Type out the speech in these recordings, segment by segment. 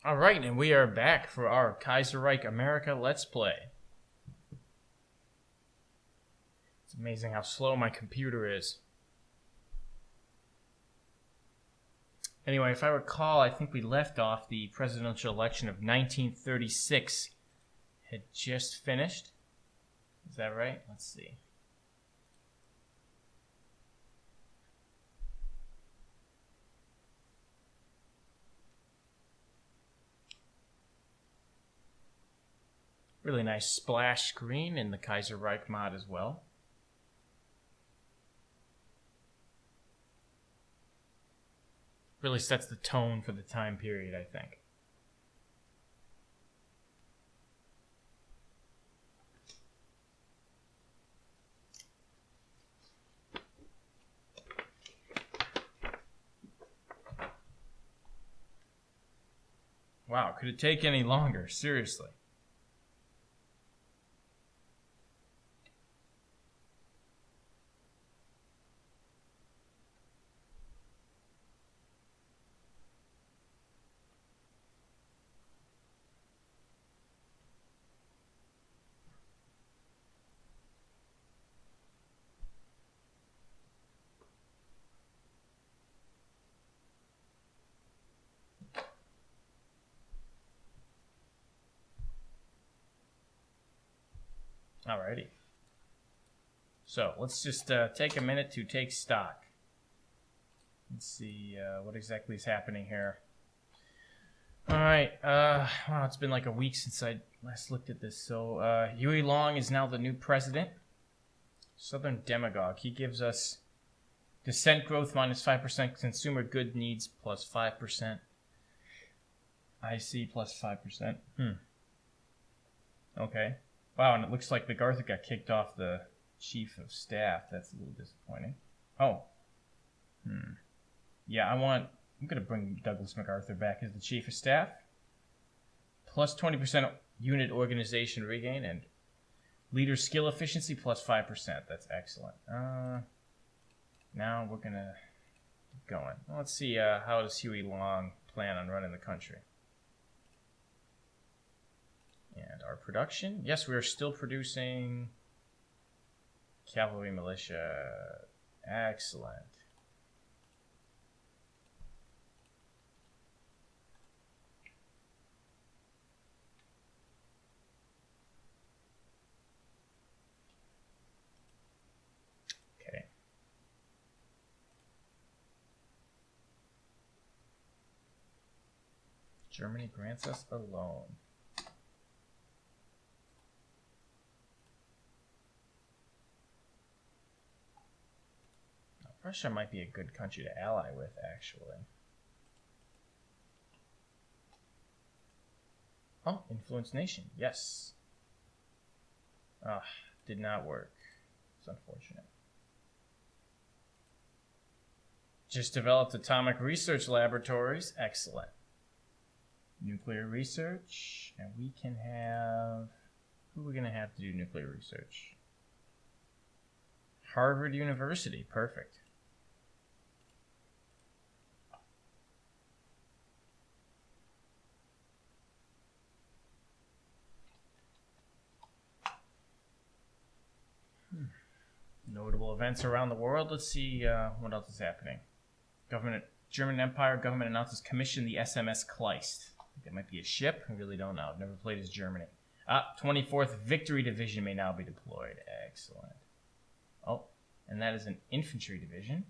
All right, and we are back for our Kaiserreich America Let's Play. It's amazing how slow my computer is. Anyway, if I recall, I think we left off the presidential election of 1936 had just finished. Is that right? Let's see. Really nice splash screen in the Kaiserreich mod as well. Really sets the tone for the time period, I think. Wow, could it take any longer? Seriously. Alrighty. So, let's just take a minute to take stock. Let's see what exactly is happening here. Alright, wow, it's been like a week since I last looked at this. So, Huey Long is now the new president. Southern demagogue. He gives us descent growth minus 5%, consumer good needs plus 5%. IC plus 5%. Okay. Wow, and it looks like MacArthur got kicked off the chief of staff. That's a little disappointing. Oh. Yeah, I'm going to bring Douglas MacArthur back as the chief of staff. Plus 20% unit organization regain and leader skill efficiency plus 5%. That's excellent. Now we're going to keep going. Well, let's see how does Huey Long plan on running the country. And our production. Yes, we are still producing cavalry militia. Excellent. Okay. Germany grants us a loan. Russia might be a good country to ally with, actually. Oh, influence nation. Yes. Did not work. It's unfortunate. Just developed atomic research laboratories. Excellent. Nuclear research. And we can have... Who are we going to have to do nuclear research? Harvard University. Perfect. Notable events around the world. Let's see what else is happening. German Empire government announces commission the SMS Kleist. I think that might be a ship. I really don't know. I've never played as Germany. 24th Victory Division may now be deployed. Excellent. Oh, and that is an infantry division.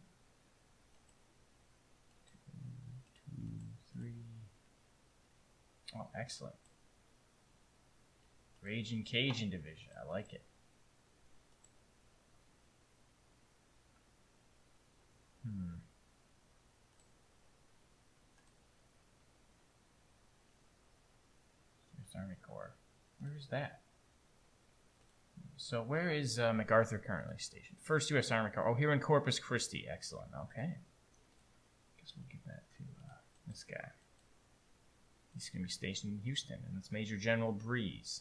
2, 3. Oh, excellent. Raging Cajun division. I like it. U.S. Army Corps. Where is that? So where is MacArthur currently stationed? First U.S. Army Corps. Oh, here in Corpus Christi. Excellent. Okay. Guess we'll give that to this guy. He's going to be stationed in Houston, and it's Major General Breeze.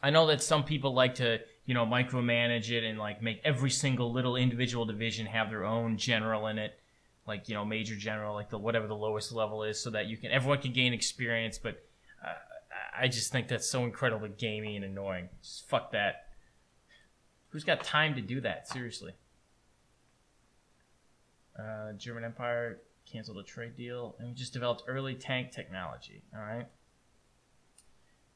I know that some people like to, micromanage it and like make every single little individual division have their own general in it. like, you know, major general, like the whatever the lowest level is, so that everyone can gain experience. But I just think that's so incredibly gamey and annoying. Just fuck that. Who's got time to do that? Seriously. German Empire canceled a trade deal, and we just developed early tank technology. All right.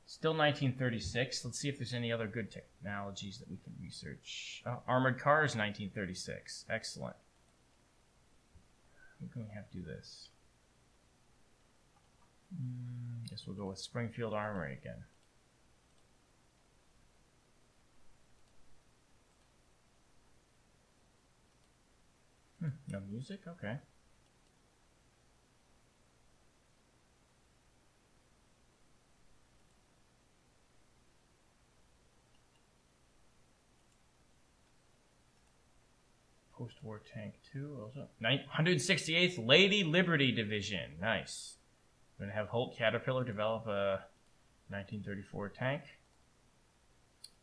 Still 1936. Let's see if there's any other good technologies that we can research. Oh, armored cars, 1936. Excellent. How can we have to do this? Guess we'll go with Springfield Armory again. No music? Okay. Post-war tank 2. Also 168th Lady Liberty Division. Nice. We're going to have Holt Caterpillar develop a 1934 tank.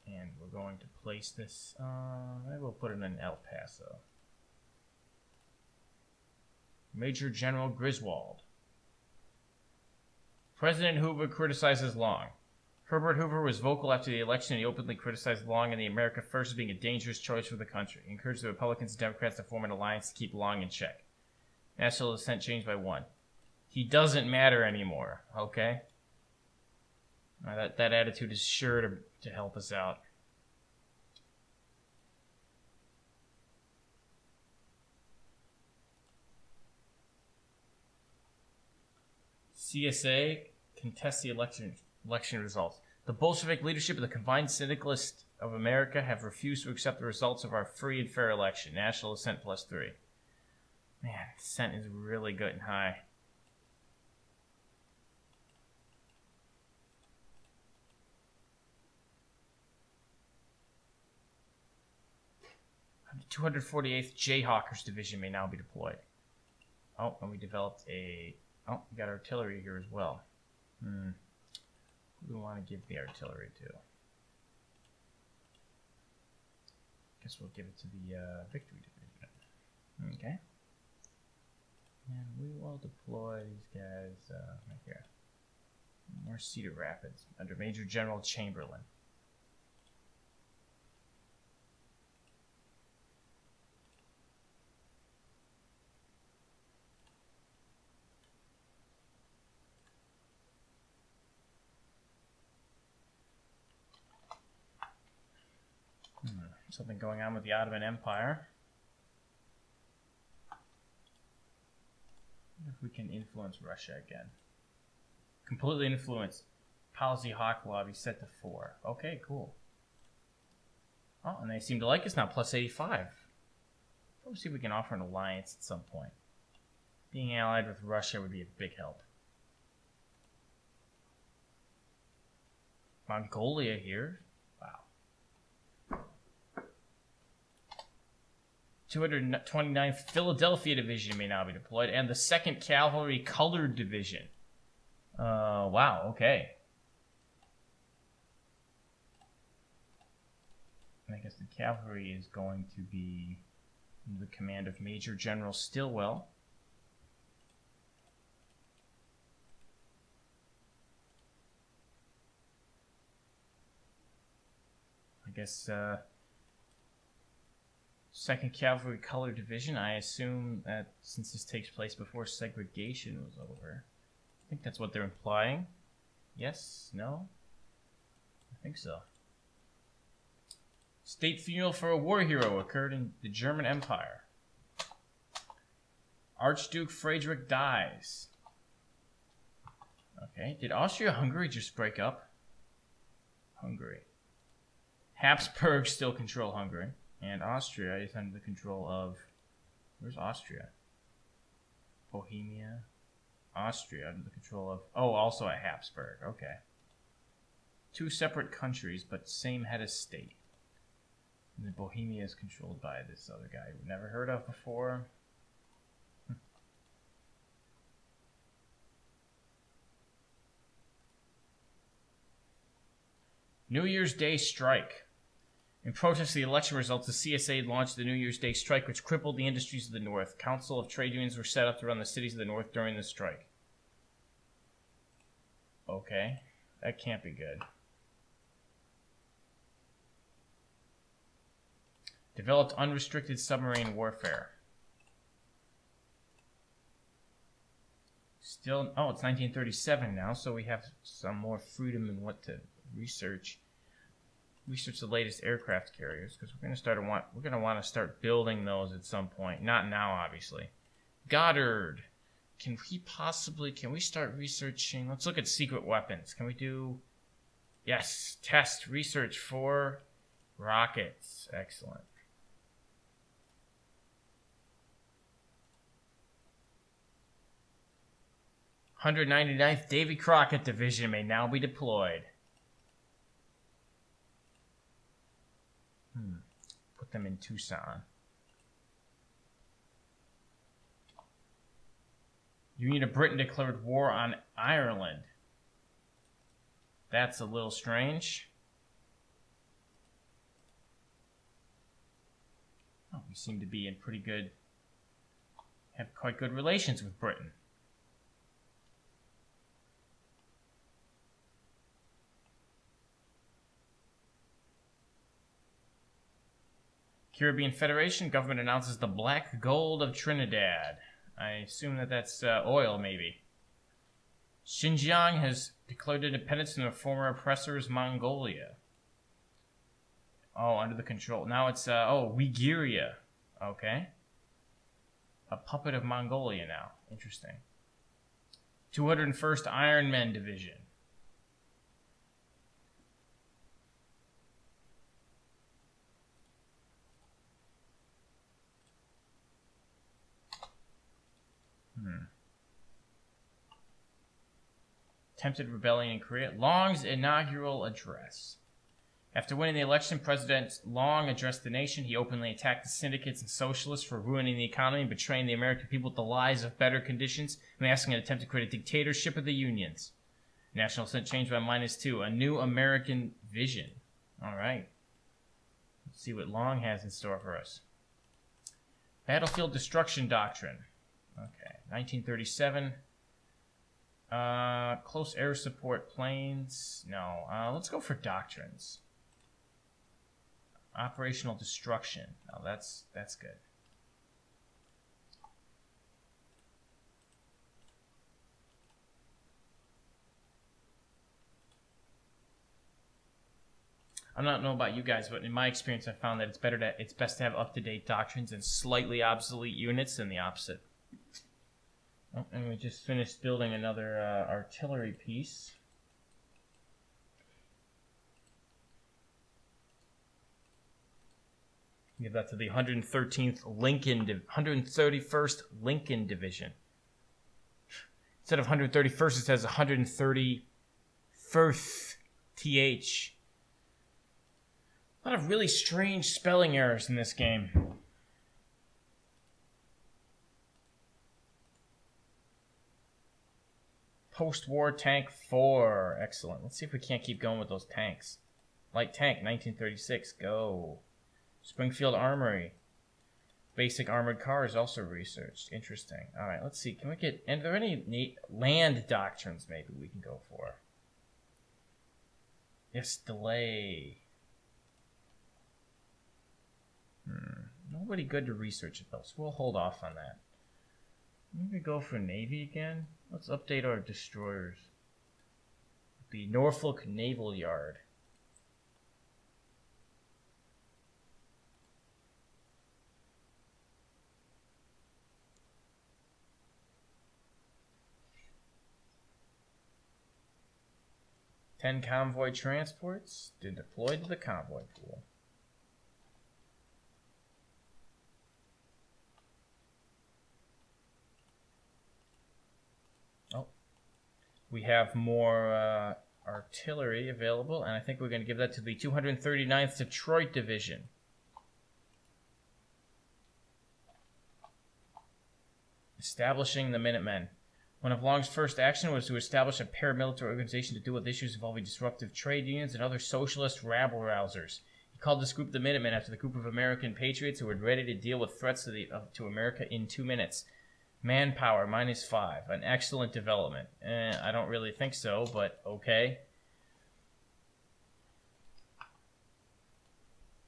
And we're going to place this, maybe we'll put it in El Paso. Major General Griswold. President Hoover criticizes Long. Herbert Hoover was vocal after the election, and he openly criticized Long and the America First as being a dangerous choice for the country. He encouraged the Republicans and Democrats to form an alliance to keep Long in check. National dissent changed by 1. He doesn't matter anymore, okay? That attitude is sure to help us out. CSA contests the election results. The Bolshevik leadership and the combined syndicalists of America have refused to accept the results of our free and fair election. National dissent +3. Man, dissent is really good and high. The 248th Jayhawkers Division may now be deployed. Oh, and we developed a... Oh, we got artillery here as well. Who do we want to give the artillery to? Guess we'll give it to the Victory Division. Okay. And we will deploy these guys right here. More Cedar Rapids under Major General Chamberlain. Something going on with the Ottoman Empire. What if we can influence Russia again? Completely influence. Policy Hawk Lobby set to 4. Okay, cool. Oh, and they seem to like us now, +85. Let's see if we can offer an alliance at some point. Being allied with Russia would be a big help. Mongolia here. 229th Philadelphia Division may now be deployed, and the 2nd Cavalry Colored Division. Wow, okay. And I guess the cavalry is going to be under the command of Major General Stilwell. I guess, 2nd Cavalry Colored Division, I assume that since this takes place before segregation was over. I think that's what they're implying. Yes? No? I think so. State funeral for a war hero occurred in the German Empire. Archduke Friedrich dies. Okay. Did Austria-Hungary just break up? Hungary. Habsburg still control Hungary. And Austria is under the control of... Where's Austria? Bohemia. Austria under the control of... Oh, also a Habsburg. Okay. 2 separate countries, but same head of state. And then Bohemia is controlled by this other guy we've never heard of before. New Year's Day strike. In protest of the election results, the CSA launched the New Year's Day strike, which crippled the industries of the North. Council of Trade Unions were set up to run the cities of the North during the strike. Okay, that can't be good. Developed unrestricted submarine warfare. Still, oh, it's 1937 now, so we have some more freedom in what to research. Research the latest aircraft carriers, because we're going to want to start building those at some point. Not now, obviously. Goddard. Can we start researching? Let's look at secret weapons. Can we do... Yes, test research for rockets. Excellent. 199th Davy Crockett Division may now be deployed. Put them in Tucson. Union of Britain declared war on Ireland. That's a little strange. Oh, we seem to be in pretty good... have quite good relations with Britain. Caribbean Federation, government announces the black gold of Trinidad. I assume that's oil, maybe. Xinjiang has declared independence from the former oppressors Mongolia. Oh, under the control. Now it's, Uiguria. Okay. A puppet of Mongolia now. Interesting. 201st Ironmen Division. Attempted rebellion in Korea. Long's inaugural address. After winning the election, President Long addressed the nation. He openly attacked the syndicates and socialists for ruining the economy and betraying the American people with the lies of better conditions, masking an attempt to create a dictatorship of the unions. National Senate changed by -2. A new American vision. All right. Let's see what Long has in store for us. Battlefield Destruction Doctrine. Okay. 1937. Close air support planes. No. Let's go for doctrines. Operational destruction. Oh, that's good. I don't know about you guys, but in my experience, I found that it's best to have up-to-date doctrines and slightly obsolete units than the opposite. Oh, and we just finished building another artillery piece. Give that to the 131st Lincoln Division. Instead of 131st, it says 131st TH. A lot of really strange spelling errors in this game. Post-war tank 4. Excellent. Let's see if we can't keep going with those tanks. Light tank, 1936. Go. Springfield Armory. Basic armored cars also researched. Interesting. All right, let's see. Can we get... And are there any land doctrines maybe we can go for? Yes, delay. Nobody good to research it, though, so we'll hold off on that. Maybe go for Navy again. Let's update our destroyers. The Norfolk Naval Yard. Ten convoy transports deployed to the convoy pool. We have more artillery available, and I think we're going to give that to the 239th Detroit Division. Establishing the Minutemen. One of Long's first action was to establish a paramilitary organization to deal with issues involving disruptive trade unions and other socialist rabble-rousers. He He called this group the Minutemen after the group of American patriots who were ready to deal with threats to America in 2 minutes. Manpower, -5. An excellent development. I don't really think so, but okay.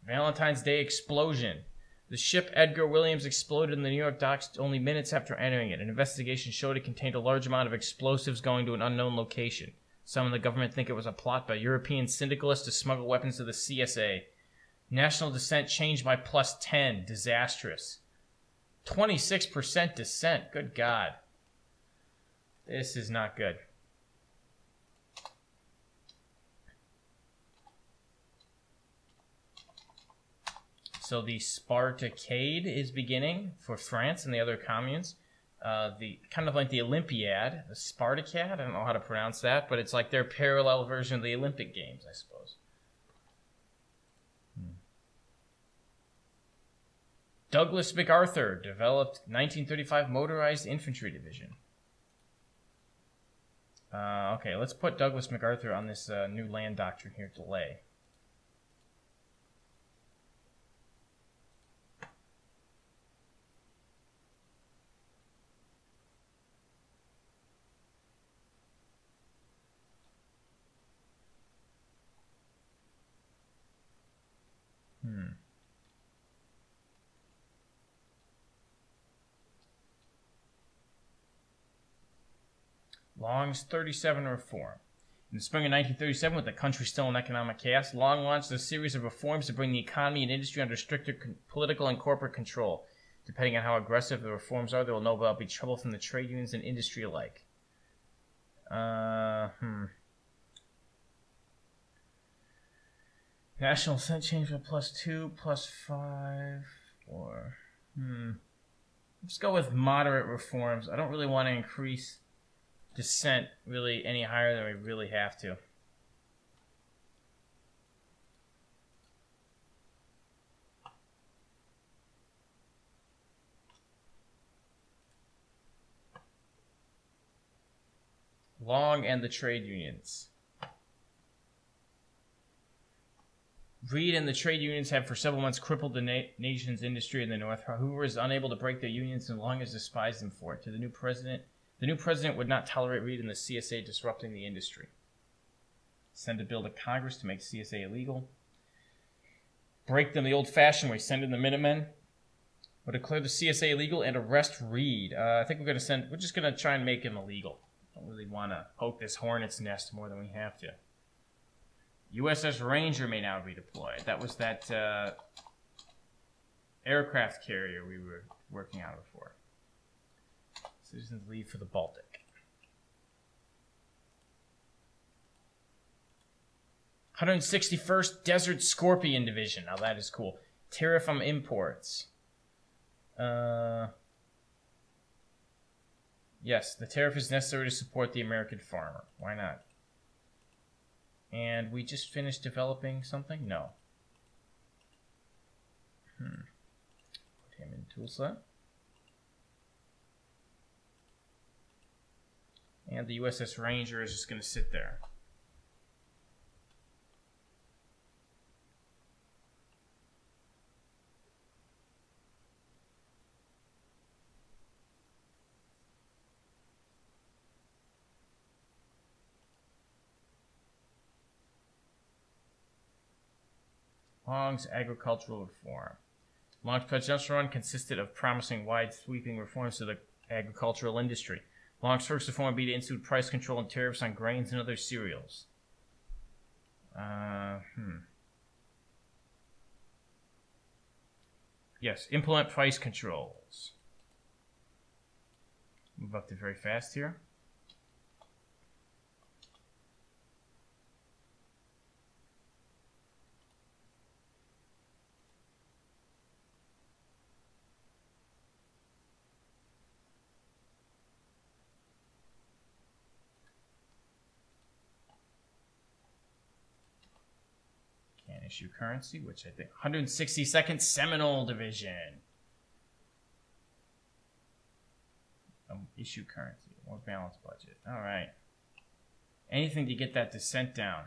Valentine's Day explosion. The ship Edgar Williams exploded in the New York docks only minutes after entering it. An investigation showed it contained a large amount of explosives going to an unknown location. Some in the government think it was a plot by European syndicalists to smuggle weapons to the CSA. National dissent changed by +10. Disastrous. 26% dissent. Good God. This is not good. So the Spartacade is beginning for France and the other communes. The kind of like the Olympiad, the Spartacad. I don't know how to pronounce that, but it's like their parallel version of the Olympic Games, I suppose. Douglas MacArthur developed 1935 motorized infantry division. Okay, let's put Douglas MacArthur on this new land doctrine here, delay. Long's 37 reform. In the spring of 1937, with the country still in economic chaos, Long launched a series of reforms to bring the economy and industry under stricter political and corporate control. Depending on how aggressive the reforms are, there will no doubt be trouble from the trade unions and industry alike. National cent change from +2, +5, or let's go with moderate reforms. I don't really want to increase dissent really any higher than we really have to. Long and the trade unions. Reed and the trade unions have for several months crippled the nation's industry in the North. Hoover is unable to break their unions and Long has despised them for it. To the new president would not tolerate Reed and the CSA disrupting the industry. Send a bill to Congress to make CSA illegal. Break them the old-fashioned way. Send in the Minutemen. Or declare the CSA illegal and arrest Reed. I think we're just going to try and make him illegal. Don't really want to poke this hornet's nest more than we have to. USS Ranger may now redeploy. That was that aircraft carrier we were working on before. Citizens leave for the Baltic. 161st Desert Scorpion Division. Now that is cool. Tariff on imports. Yes, the tariff is necessary to support the American farmer. Why not? And we just finished developing something? No. Put him in Tulsa. And the USS Ranger is just going to sit there. Long's agricultural reform. Long's presidential run consisted of promising wide sweeping reforms to the agricultural industry. Long's first reform would be to institute price control and tariffs on grains and other cereals. Yes, implement price controls. Move up to very fast here. Issue currency, which I think 162nd Seminole Division. Issue currency, more balanced budget. All right. Anything to get that dissent down.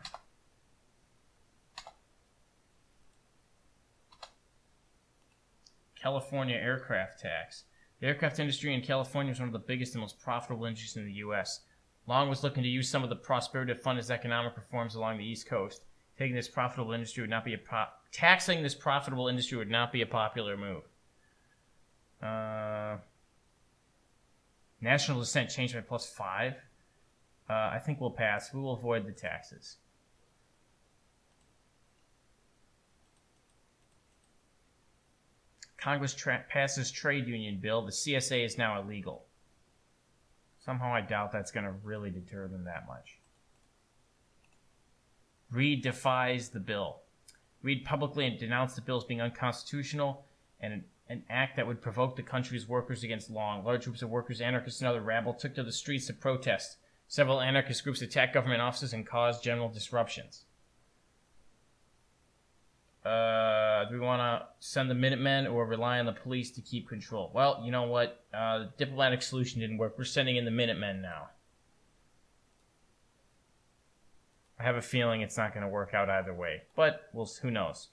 California aircraft tax. The aircraft industry in California is one of the biggest and most profitable industries in the U.S. Long was looking to use some of the prosperity to fund his economic reforms along the East Coast. Taxing this profitable industry would not be a popular move. National descent changed by +5. I think we'll pass. We will avoid the taxes. Congress passes trade union bill. The CSA is now illegal. Somehow I doubt that's going to really deter them that much. Reid defies the bill. Reid publicly denounced the bill as being unconstitutional and an act that would provoke the country's workers against Long. Large groups of workers, anarchists, and other rabble took to the streets to protest. Several anarchist groups attacked government offices and caused general disruptions. Do we want to send the Minutemen or rely on the police to keep control? Well, you know what? The diplomatic solution didn't work. We're sending in the Minutemen now. I have a feeling it's not going to work out either way, but who knows?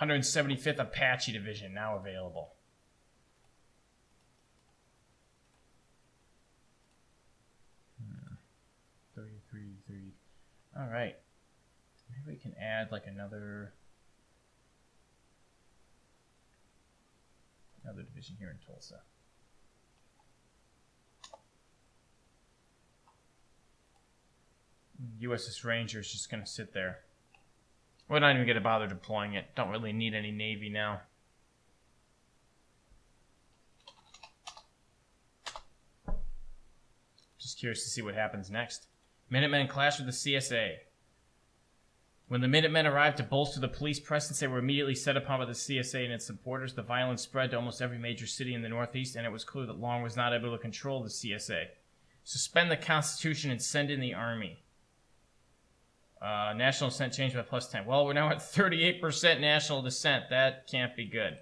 (175th Apache Division) now available. All right. Maybe we can add like another division here in Tulsa. USS Ranger is just going to sit there. We're not even going to bother deploying it. Don't really need any Navy now. Just curious to see what happens next. Minutemen clash with the CSA. When the Minutemen arrived to bolster the police presence, they were immediately set upon by the CSA and its supporters. The violence spread to almost every major city in the Northeast, and it was clear that Long was not able to control the CSA. Suspend the Constitution and send in the Army. National descent changed by +10. Well, we're now at 38% national descent. That can't be good.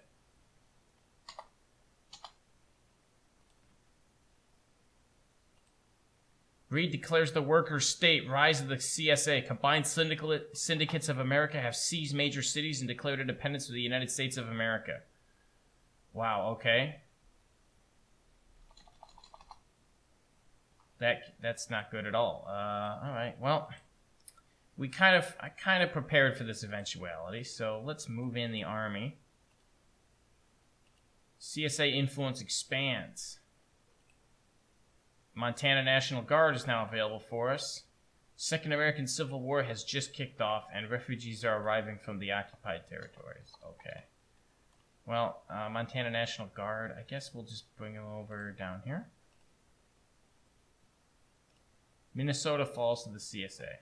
Reid declares the workers' state. Rise of the CSA. Combined syndicates of America have seized major cities and declared independence of the United States of America. Wow, okay. That's not good at all. All right, well, I kind of prepared for this eventuality, so let's move in the Army. CSA influence expands. Montana National Guard is now available for us. Second American Civil War has just kicked off, and refugees are arriving from the occupied territories. Okay. Well, Montana National Guard, I guess we'll just bring them over down here. Minnesota falls to the CSA.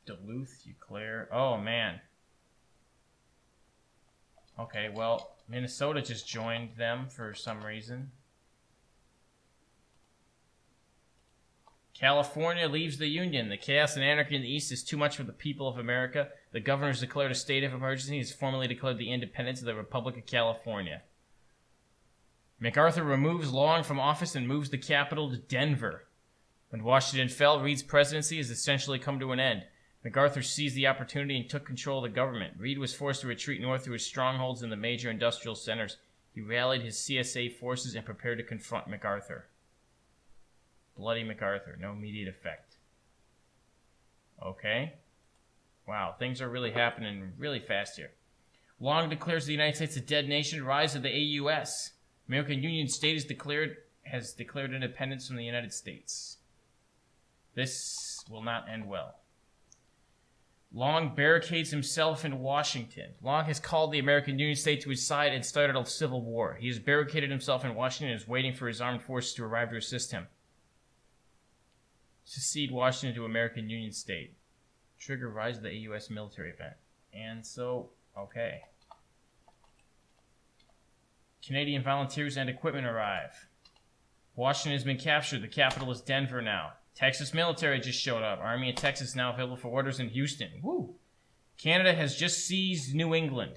Duluth, Eau Claire. Oh, man. Okay, well, Minnesota just joined them for some reason. California leaves the Union. The chaos and anarchy in the East is too much for the people of America. The governor has declared a state of emergency and has formally declared the independence of the Republic of California. MacArthur removes Long from office and moves the capital to Denver. When Washington fell, Reed's presidency has essentially come to an end. MacArthur seized the opportunity and took control of the government. Reed was forced to retreat north through his strongholds in the major industrial centers. He rallied his CSA forces and prepared to confront MacArthur. Bloody MacArthur. No immediate effect. Okay. Wow, things are really happening really fast here. Long declares the United States a dead nation. Rise of the AUS. American Union State has declared independence from the United States. This will not end well. Long barricades himself in Washington. Long has called the American Union State to his side and started a civil war. He has barricaded himself in Washington and is waiting for his armed forces to arrive to assist him. Secede Washington to American Union State. Trigger rise of the AUS military event. And so, okay. Canadian volunteers and equipment arrive. Washington has been captured. The capital is Denver now. Texas military just showed up. Army of Texas now available for orders in Houston. Woo! Canada has just seized New England.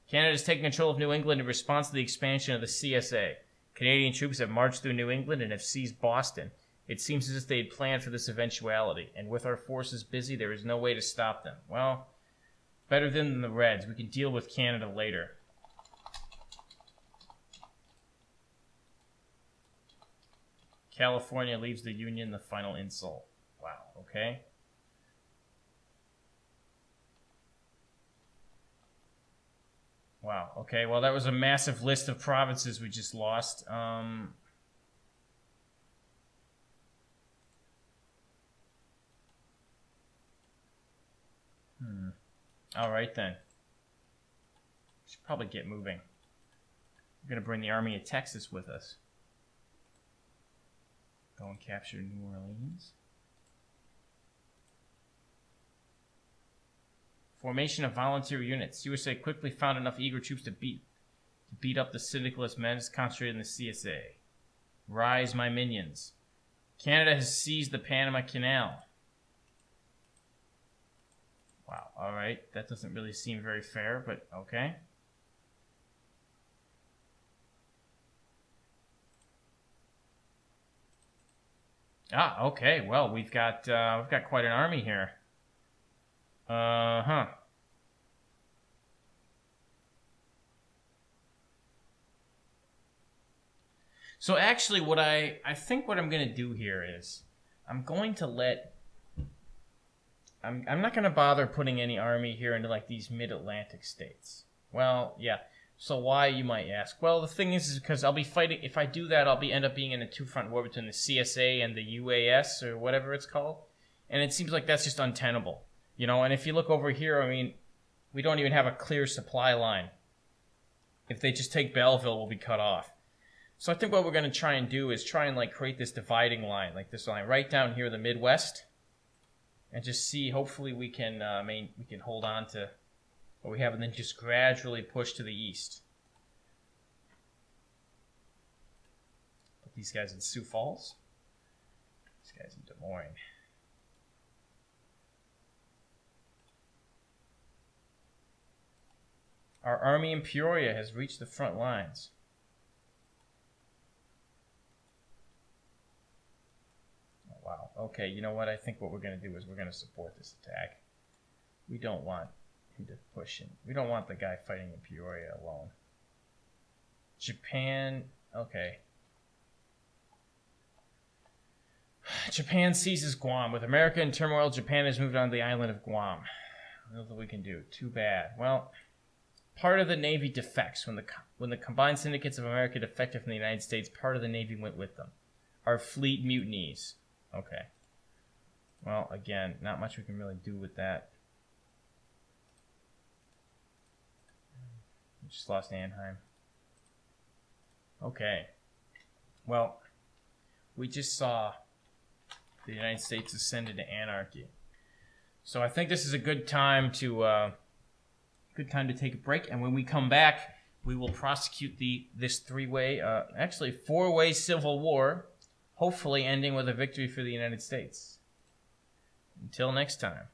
Canada has taken control of New England in response to the expansion of the CSA. Canadian troops have marched through New England and have seized Boston. It seems as if they had planned for this eventuality, and with our forces busy, there is no way to stop them. Well, better than the Reds. We can deal with Canada later. California leaves the Union, the final insult. Wow, okay. Wow, okay, well, that was a massive list of provinces we just lost. All right, then. Should probably get moving. We're going to bring the Army of Texas with us. Go and capture New Orleans. Formation of volunteer units. USA quickly found enough eager troops to beat up the syndicalist menace concentrated in the CSA. Rise, my minions. Canada has seized the Panama Canal. Wow, alright. That doesn't really seem very fair, but okay. Ah, okay. Well, we've got quite an army here. Uh-huh. So actually what I think what I'm going to do here is I'm going to let I'm not going to bother putting any army here into like these mid-Atlantic states. Well, yeah. So why, you might ask? Well, the thing is because I'll be fighting. If I do that, I'll end up being in a two-front war between the CSA and the UAS or whatever it's called, and it seems like that's just untenable, you know. And if you look over here, I mean, we don't even have a clear supply line. If they just take Belleville, we'll be cut off. So I think what we're going to try and do is try and like create this dividing line, like this line right down here in the Midwest, and just see. Hopefully, we can we can hold on to what we have, and then just gradually push to the east. Put these guys in Sioux Falls. These guys in Des Moines. Our army in Peoria has reached the front lines. Oh, wow. Okay, you know what? I think what we're going to do is we're going to support this attack. We don't want him to push in. We don't want the guy fighting in Peoria alone. Japan. Okay. Japan seizes Guam. With America in turmoil, Japan has moved on to the island of Guam. Nothing we can do. Too bad. Well, part of the Navy defects. When the combined syndicates of America defected from the United States, part of the Navy went with them. Our fleet mutinies. Okay. Well, again, not much we can really do with that. We just lost Anaheim. Okay. Well, we just saw the United States ascend into anarchy. So I think this is a good time to take a break, and when we come back, we will prosecute this four-way civil war, hopefully ending with a victory for the United States. Until next time.